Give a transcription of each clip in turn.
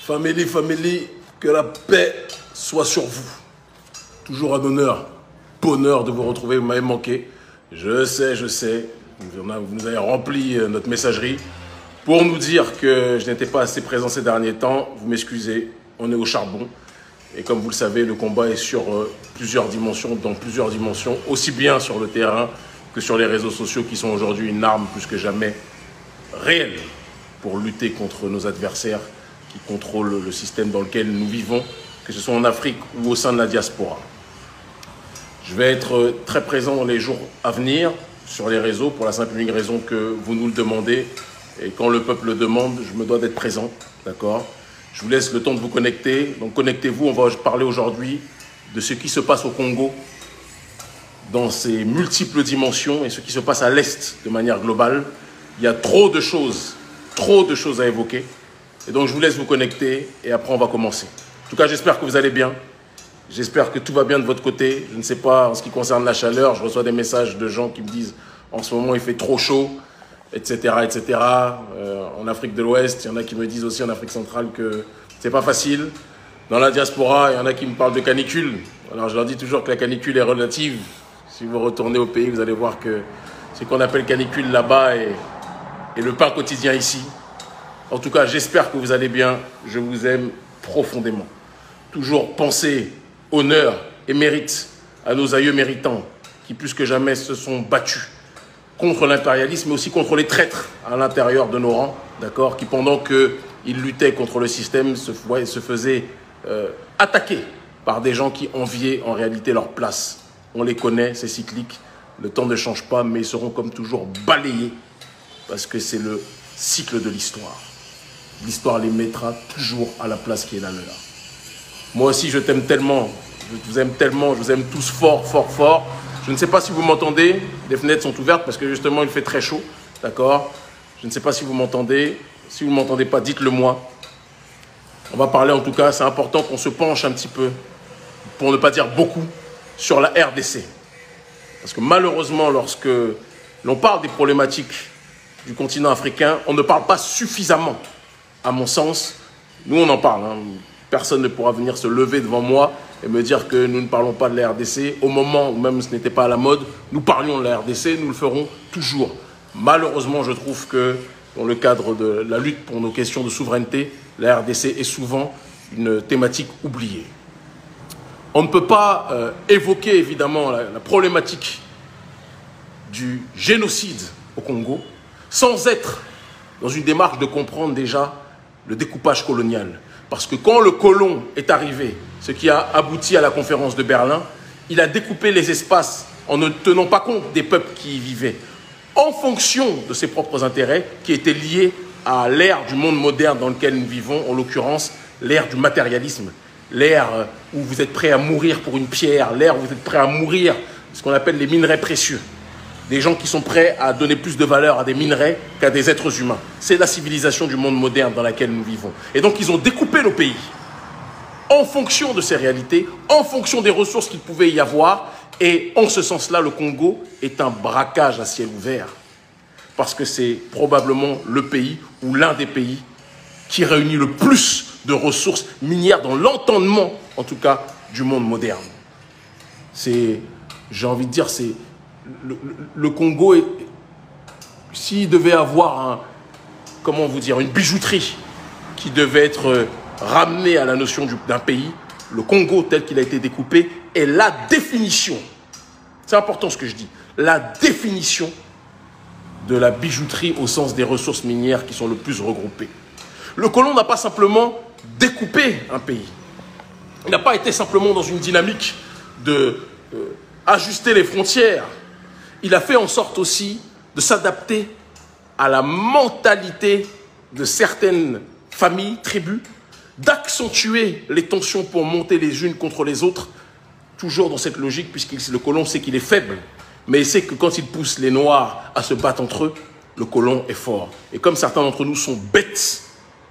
Family, que la paix soit sur vous. Toujours un honneur, bonheur de vous retrouver, vous m'avez manqué. Je sais, vous nous avez rempli notre messagerie pour nous dire que je n'étais pas assez présent ces derniers temps. Vous m'excusez, on est au charbon. Et comme vous le savez, le combat est sur plusieurs dimensions, dans plusieurs dimensions, aussi bien sur le terrain que sur les réseaux sociaux qui sont aujourd'hui une arme plus que jamais réelle pour lutter contre nos adversaires qui contrôlent le système dans lequel nous vivons, que ce soit en Afrique ou au sein de la diaspora. Je vais être très présent dans les jours à venir sur les réseaux pour la simple et unique raison que vous nous le demandez. Et quand le peuple le demande, je me dois d'être présent, d'accord ? Je vous laisse le temps de vous connecter. Donc connectez-vous, on va parler aujourd'hui de ce qui se passe au Congo dans ses multiples dimensions et ce qui se passe à l'Est de manière globale. Il y a trop de choses à évoquer. Et donc je vous laisse vous connecter et après on va commencer. En tout cas, j'espère que vous allez bien. J'espère que tout va bien de votre côté. Je ne sais pas en ce qui concerne la chaleur. Je reçois des messages de gens qui me disent en ce moment il fait trop chaud, etc. etc. En Afrique de l'Ouest, il y en a qui me disent aussi en Afrique centrale que c'est pas facile. Dans la diaspora, il y en a qui me parlent de canicule. Alors je leur dis toujours que la canicule est relative. Si vous retournez au pays, vous allez voir que ce qu'on appelle canicule là-bas est le pain quotidien ici. En tout cas, j'espère que vous allez bien. Je vous aime profondément. Toujours penser honneur et mérite à nos aïeux méritants qui, plus que jamais, se sont battus contre l'impérialisme, mais aussi contre les traîtres à l'intérieur de nos rangs, d'accord, qui, pendant qu'ils luttaient contre le système, se faisaient attaquer par des gens qui enviaient en réalité leur place. On les connaît, c'est cyclique, le temps ne change pas, mais ils seront comme toujours balayés, parce que c'est le cycle de l'histoire. L'histoire les mettra toujours à la place qui est la leur. Moi aussi, je t'aime tellement, je vous aime tellement, je vous aime tous fort, fort, fort. Je ne sais pas si vous m'entendez, les fenêtres sont ouvertes parce que justement, il fait très chaud, d'accord? Je ne sais pas si vous m'entendez. Si vous ne m'entendez pas, dites-le moi. On va parler en tout cas, c'est important qu'on se penche un petit peu, pour ne pas dire beaucoup, sur la RDC. Parce que malheureusement, lorsque l'on parle des problématiques du continent africain, on ne parle pas suffisamment, à mon sens. Nous, on en parle, hein. Personne ne pourra venir se lever devant moi et me dire que nous ne parlons pas de la RDC. Au moment où même ce n'était pas à la mode, nous parlions de la RDC, nous le ferons toujours. Malheureusement, je trouve que dans le cadre de la lutte pour nos questions de souveraineté, la RDC est souvent une thématique oubliée. On ne peut pas évoquer évidemment la problématique du génocide au Congo sans être dans une démarche de comprendre déjà le découpage colonial. Parce que quand le colon est arrivé, ce qui a abouti à la conférence de Berlin, il a découpé les espaces en ne tenant pas compte des peuples qui y vivaient, en fonction de ses propres intérêts qui étaient liés à l'ère du monde moderne dans lequel nous vivons, en l'occurrence l'ère du matérialisme, l'ère où vous êtes prêt à mourir pour une pierre, l'ère où vous êtes prêt à mourir, ce qu'on appelle les minerais précieux. Des gens qui sont prêts à donner plus de valeur à des minerais qu'à des êtres humains. C'est la civilisation du monde moderne dans laquelle nous vivons. Et donc, ils ont découpé nos pays en fonction de ces réalités, en fonction des ressources qu'il pouvait y avoir. Et en ce sens-là, le Congo est un braquage à ciel ouvert. Parce que c'est probablement le pays ou l'un des pays qui réunit le plus de ressources minières dans l'entendement, en tout cas, du monde moderne. C'est, j'ai envie de dire, c'est... Le Congo, s'il devait avoir une bijouterie qui devait être ramenée à la notion d'un pays, le Congo tel qu'il a été découpé est la définition, c'est important ce que je dis, la définition de la bijouterie au sens des ressources minières qui sont le plus regroupées. Le colon n'a pas simplement découpé un pays, il n'a pas été simplement dans une dynamique de ajuster les frontières. Il a fait en sorte aussi de s'adapter à la mentalité de certaines familles, tribus, d'accentuer les tensions pour monter les unes contre les autres, toujours dans cette logique, puisque le colon sait qu'il est faible, mais il sait que quand il pousse les Noirs à se battre entre eux, le colon est fort. Et comme certains d'entre nous sont bêtes,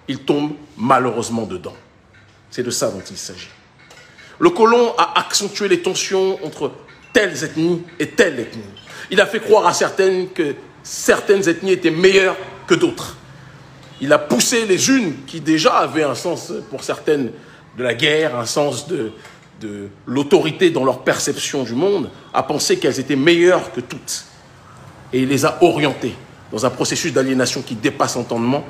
ils tombent malheureusement dedans. C'est de ça dont il s'agit. Le colon a accentué les tensions entre telles ethnies et telle ethnie. Il a fait croire à certaines que certaines ethnies étaient meilleures que d'autres. Il a poussé les unes qui déjà avaient un sens, pour certaines, de la guerre, un sens de l'autorité dans leur perception du monde, à penser qu'elles étaient meilleures que toutes. Et il les a orientées dans un processus d'aliénation qui dépasse l'entendement,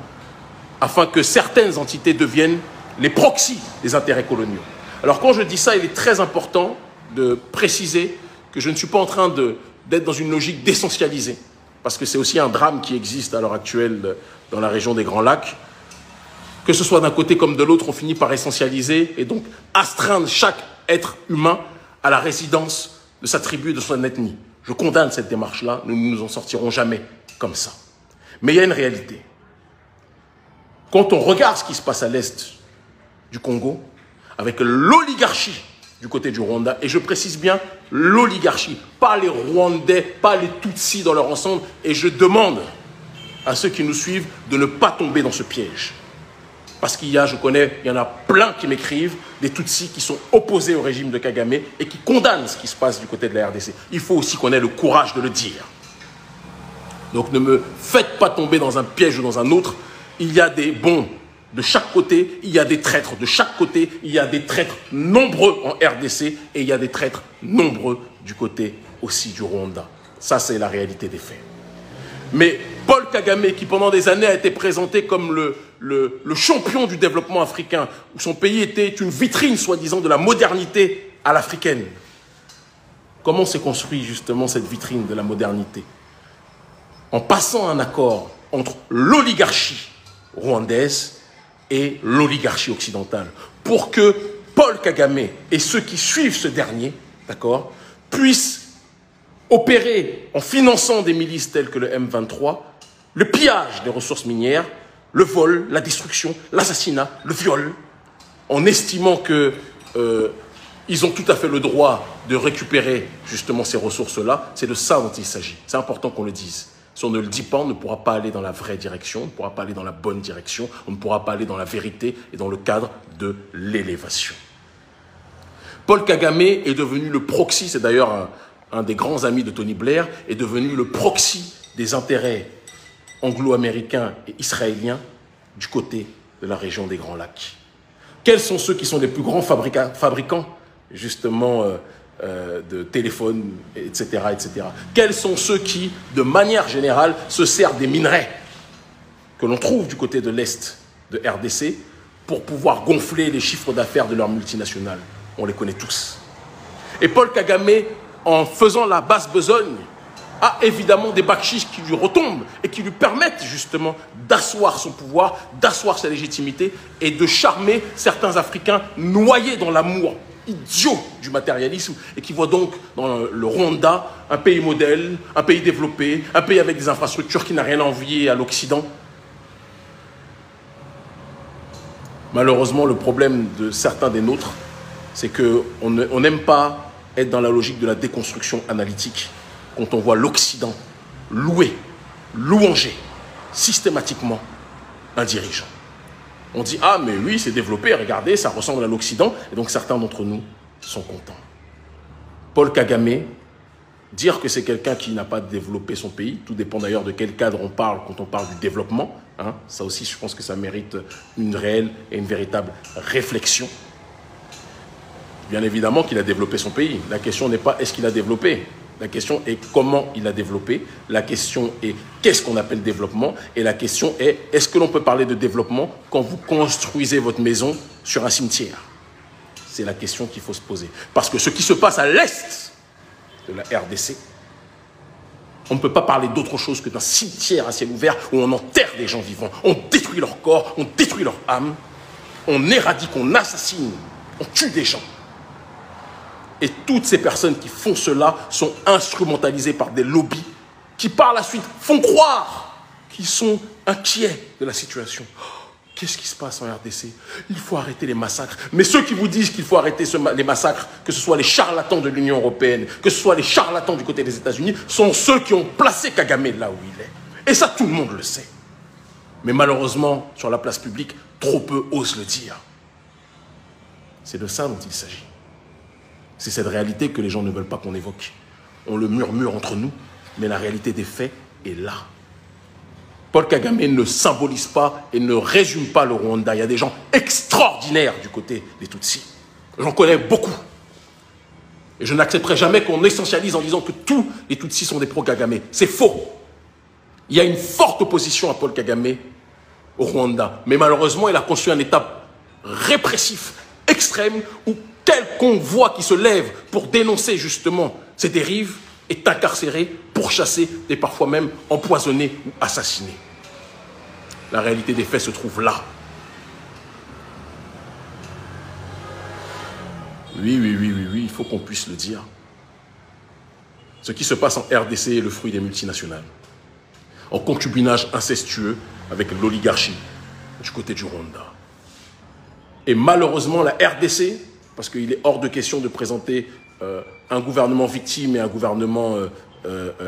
afin que certaines entités deviennent les proxys des intérêts coloniaux. Alors quand je dis ça, il est très important de préciser que je ne suis pas en train d'être dans une logique d'essentialiser, parce que c'est aussi un drame qui existe à l'heure actuelle dans la région des Grands Lacs. Que ce soit d'un côté comme de l'autre, on finit par essentialiser et donc astreindre chaque être humain à la résidence de sa tribu et de son ethnie. Je condamne cette démarche-là, nous ne nous en sortirons jamais comme ça. Mais il y a une réalité. Quand on regarde ce qui se passe à l'est du Congo, avec l'oligarchie du côté du Rwanda, et je précise bien l'oligarchie, pas les Rwandais, pas les Tutsis dans leur ensemble, et je demande à ceux qui nous suivent de ne pas tomber dans ce piège. Parce qu'il y a, je connais, il y en a plein qui m'écrivent, des Tutsis qui sont opposés au régime de Kagame et qui condamnent ce qui se passe du côté de la RDC. Il faut aussi qu'on ait le courage de le dire. Donc ne me faites pas tomber dans un piège ou dans un autre. Il y a des bons de chaque côté, il y a des traîtres de chaque côté, il y a des traîtres nombreux en RDC et il y a des traîtres nombreux du côté aussi du Rwanda. Ça, c'est la réalité des faits. Mais Paul Kagame, qui pendant des années a été présenté comme le champion du développement africain, où son pays était une vitrine, soi-disant, de la modernité à l'africaine. Comment s'est construit justement cette vitrine de la modernité? En passant un accord entre l'oligarchie rwandaise et l'oligarchie occidentale, pour que Paul Kagame et ceux qui suivent ce dernier, d'accord, puissent opérer en finançant des milices telles que le M23, le pillage des ressources minières, le vol, la destruction, l'assassinat, le viol, en estimant que ils ont tout à fait le droit de récupérer justement ces ressources-là. C'est de ça dont il s'agit. C'est important qu'on le dise. Si on ne le dit pas, on ne pourra pas aller dans la vraie direction, on ne pourra pas aller dans la bonne direction, on ne pourra pas aller dans la vérité et dans le cadre de l'élévation. Paul Kagame est devenu le proxy, c'est d'ailleurs un des grands amis de Tony Blair, est devenu le proxy des intérêts anglo-américains et israéliens du côté de la région des Grands Lacs. Quels sont ceux qui sont les plus grands fabricants, justement, de téléphones, etc., etc. Quels sont ceux qui, de manière générale, se servent des minerais que l'on trouve du côté de l'Est de RDC pour pouvoir gonfler les chiffres d'affaires de leurs multinationales? On les connaît tous. Et Paul Kagame, en faisant la basse besogne, a évidemment des bakchis qui lui retombent et qui lui permettent justement d'asseoir son pouvoir, d'asseoir sa légitimité et de charmer certains Africains noyés dans l'amour idiot du matérialisme et qui voient donc dans le Rwanda un pays modèle, un pays développé, un pays avec des infrastructures qui n'a rien à envier à l'Occident. Malheureusement, le problème de certains des nôtres, c'est qu'on n'aime pas être dans la logique de la déconstruction analytique quand on voit l'Occident louanger systématiquement un dirigeant. On dit « Ah, mais oui, c'est développé, regardez, ça ressemble à l'Occident. » Et donc certains d'entre nous sont contents. Paul Kagame, dire que c'est quelqu'un qui n'a pas développé son pays, tout dépend d'ailleurs de quel cadre on parle quand on parle du développement. Hein, ça aussi, je pense que ça mérite une réelle et une véritable réflexion. Bien évidemment qu'il a développé son pays. La question n'est pas est-ce qu'il a développé. La question est comment il a développé. La question est qu'est-ce qu'on appelle développement. Et la question est est-ce que l'on peut parler de développement quand vous construisez votre maison sur un cimetière? C'est la question qu'il faut se poser. Parce que ce qui se passe à l'est de la RDC, on ne peut pas parler d'autre chose que d'un cimetière à ciel ouvert où on enterre des gens vivants. On détruit leur corps, on détruit leur âme, on éradique, on assassine, on tue des gens. Et toutes ces personnes qui font cela sont instrumentalisées par des lobbies qui, par la suite, font croire qu'ils sont inquiets de la situation. Oh, qu'est-ce qui se passe en RDC? Il faut arrêter les massacres. Mais ceux qui vous disent qu'il faut arrêter les massacres, que ce soit les charlatans de l'Union européenne, que ce soit les charlatans du côté des États-Unis, sont ceux qui ont placé Kagame là où il est. Et ça, tout le monde le sait. Mais malheureusement, sur la place publique, trop peu osent le dire. C'est de ça dont il s'agit. C'est cette réalité que les gens ne veulent pas qu'on évoque. On le murmure entre nous, mais la réalité des faits est là. Paul Kagame ne symbolise pas et ne résume pas le Rwanda. Il y a des gens extraordinaires du côté des Tutsis. J'en connais beaucoup. Et je n'accepterai jamais qu'on essentialise en disant que tous les Tutsis sont des pro-Kagame. C'est faux. Il y a une forte opposition à Paul Kagame au Rwanda. Mais malheureusement, il a construit un État répressif, extrême, où tel convoi qui se lève pour dénoncer justement ces dérives est incarcéré, pourchassé et parfois même empoisonné ou assassiné. La réalité des faits se trouve là. Oui, il faut qu'on puisse le dire. Ce qui se passe en RDC est le fruit des multinationales, en concubinage incestueux avec l'oligarchie du côté du Rwanda. Et malheureusement, la RDC, parce qu'il est hors de question de présenter un gouvernement victime et un gouvernement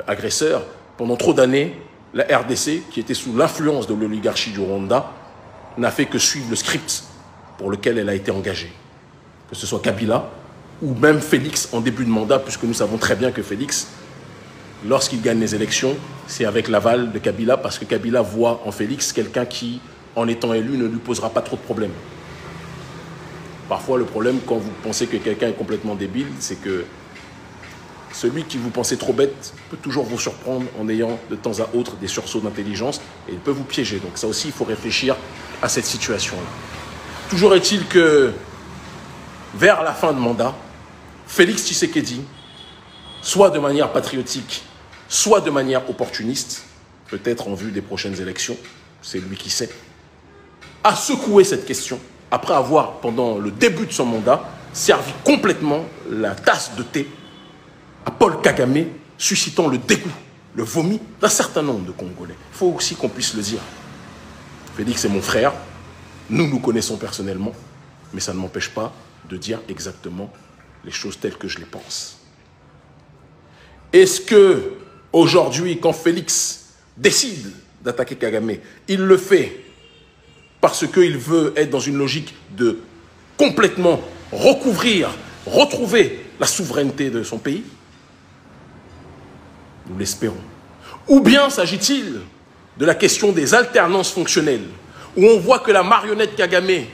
agresseur, pendant trop d'années, la RDC, qui était sous l'influence de l'oligarchie du Rwanda, n'a fait que suivre le script pour lequel elle a été engagée. Que ce soit Kabila ou même Félix en début de mandat, puisque nous savons très bien que Félix, lorsqu'il gagne les élections, c'est avec l'aval de Kabila, parce que Kabila voit en Félix quelqu'un qui, en étant élu, ne lui posera pas trop de problèmes. Parfois, le problème, quand vous pensez que quelqu'un est complètement débile, c'est que celui qui vous pensez trop bête peut toujours vous surprendre en ayant de temps à autre des sursauts d'intelligence et il peut vous piéger. Donc ça aussi, il faut réfléchir à cette situation-là. Toujours est-il que, vers la fin de mandat, Félix Tshisekedi, soit de manière patriotique, soit de manière opportuniste, peut-être en vue des prochaines élections, c'est lui qui sait, a secoué cette question après avoir, pendant le début de son mandat, servi complètement la tasse de thé à Paul Kagame, suscitant le dégoût, le vomi d'un certain nombre de Congolais. Il faut aussi qu'on puisse le dire. Félix est mon frère, nous connaissons personnellement, mais ça ne m'empêche pas de dire exactement les choses telles que je les pense. Est-ce que, aujourd'hui, quand Félix décide d'attaquer Kagame, il le fait parce qu'il veut être dans une logique de complètement recouvrir, retrouver la souveraineté de son pays? Nous l'espérons. Ou bien s'agit-il de la question des alternances fonctionnelles, où on voit que la marionnette Kagame,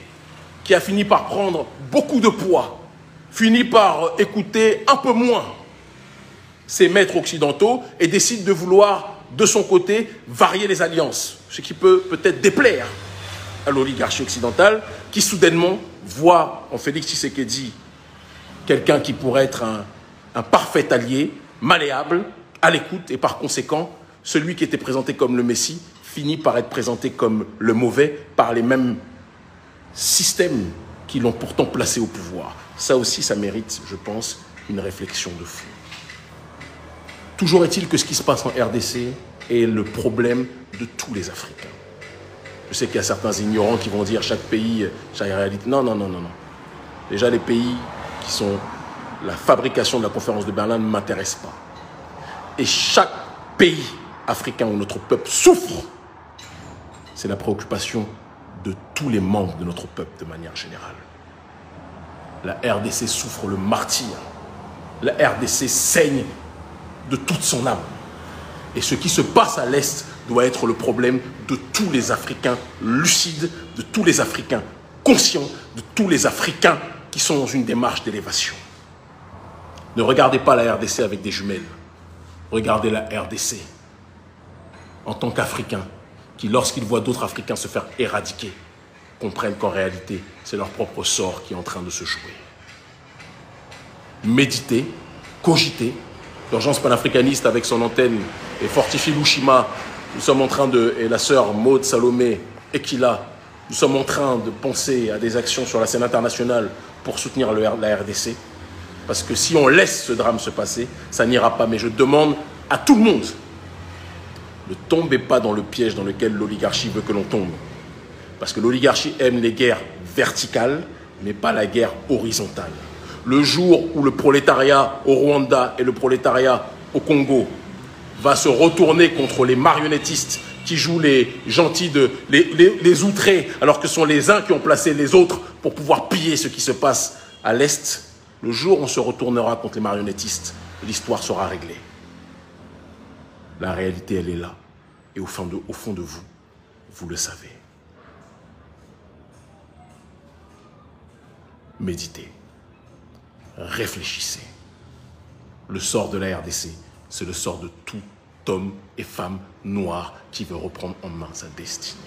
qui a fini par prendre beaucoup de poids, finit par écouter un peu moins ses maîtres occidentaux et décide de vouloir, de son côté, varier les alliances, ce qui peut peut-être déplaire à l'oligarchie occidentale, qui soudainement voit en Félix Tshisekedi quelqu'un qui pourrait être un parfait allié, malléable, à l'écoute, et par conséquent, celui qui était présenté comme le Messie finit par être présenté comme le mauvais par les mêmes systèmes qui l'ont pourtant placé au pouvoir. Ça aussi, ça mérite, je pense, une réflexion de fond. Toujours est-il que ce qui se passe en RDC est le problème de tous les Africains. Je sais qu'il y a certains ignorants qui vont dire chaque pays, chaque réalité. Non. Déjà, les pays qui sont la fabrication de la conférence de Berlin ne m'intéressent pas. Et chaque pays africain où notre peuple souffre, c'est la préoccupation de tous les membres de notre peuple de manière générale. La RDC souffre le martyre. La RDC saigne de toute son âme. Et ce qui se passe à l'Est doit être le problème de tous les Africains lucides, de tous les Africains conscients, de tous les Africains qui sont dans une démarche d'élévation. Ne regardez pas la RDC avec des jumelles. Regardez la RDC en tant qu'Africains qui, lorsqu'ils voient d'autres Africains se faire éradiquer, comprennent qu'en réalité, c'est leur propre sort qui est en train de se jouer. Méditez, cogitez. L'urgence panafricaniste avec son antenne et fortifie Lushima. Nous sommes en train de, et la sœur Maud Salomé Ekila, nous sommes en train de penser à des actions sur la scène internationale pour soutenir la RDC. Parce que si on laisse ce drame se passer, ça n'ira pas. Mais je demande à tout le monde, ne tombez pas dans le piège dans lequel l'oligarchie veut que l'on tombe. Parce que l'oligarchie aime les guerres verticales, mais pas la guerre horizontale. Le jour où le prolétariat au Rwanda et le prolétariat au Congo va se retourner contre les marionnettistes qui jouent les gentils, les outrés, alors que ce sont les uns qui ont placé les autres pour pouvoir piller ce qui se passe à l'Est, le jour où on se retournera contre les marionnettistes, l'histoire sera réglée. La réalité, elle est là. Et au fond de vous, vous le savez. Méditez. Réfléchissez. Le sort de la RDC, c'est le sort de tout homme et femme noir qui veut reprendre en main sa destinée.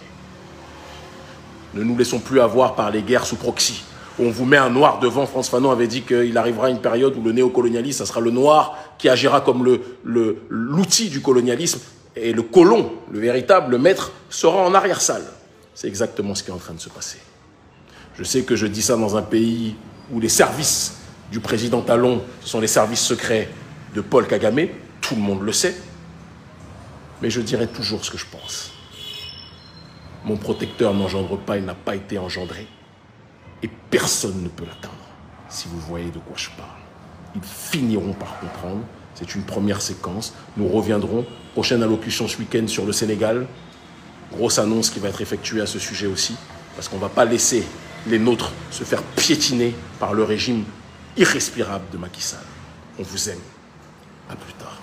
Ne nous laissons plus avoir par les guerres sous proxy. On vous met un noir devant. Frantz Fanon avait dit qu'il arrivera une période où le néocolonialisme, ça sera le noir qui agira comme l'outil du colonialisme, et le colon, le véritable maître, sera en arrière-salle. C'est exactement ce qui est en train de se passer. Je sais que je dis ça dans un pays où les services du président Talon, ce sont les services secrets de Paul Kagame, tout le monde le sait, mais je dirai toujours ce que je pense. Mon protecteur n'engendre pas, il n'a pas été engendré, et personne ne peut l'atteindre, si vous voyez de quoi je parle. Ils finiront par comprendre, c'est une première séquence, nous reviendrons, prochaine allocution ce week-end sur le Sénégal, grosse annonce qui va être effectuée à ce sujet aussi, parce qu'on ne va pas laisser les nôtres se faire piétiner par le régime irrespirable de Macky Sall. On vous aime. À plus tard.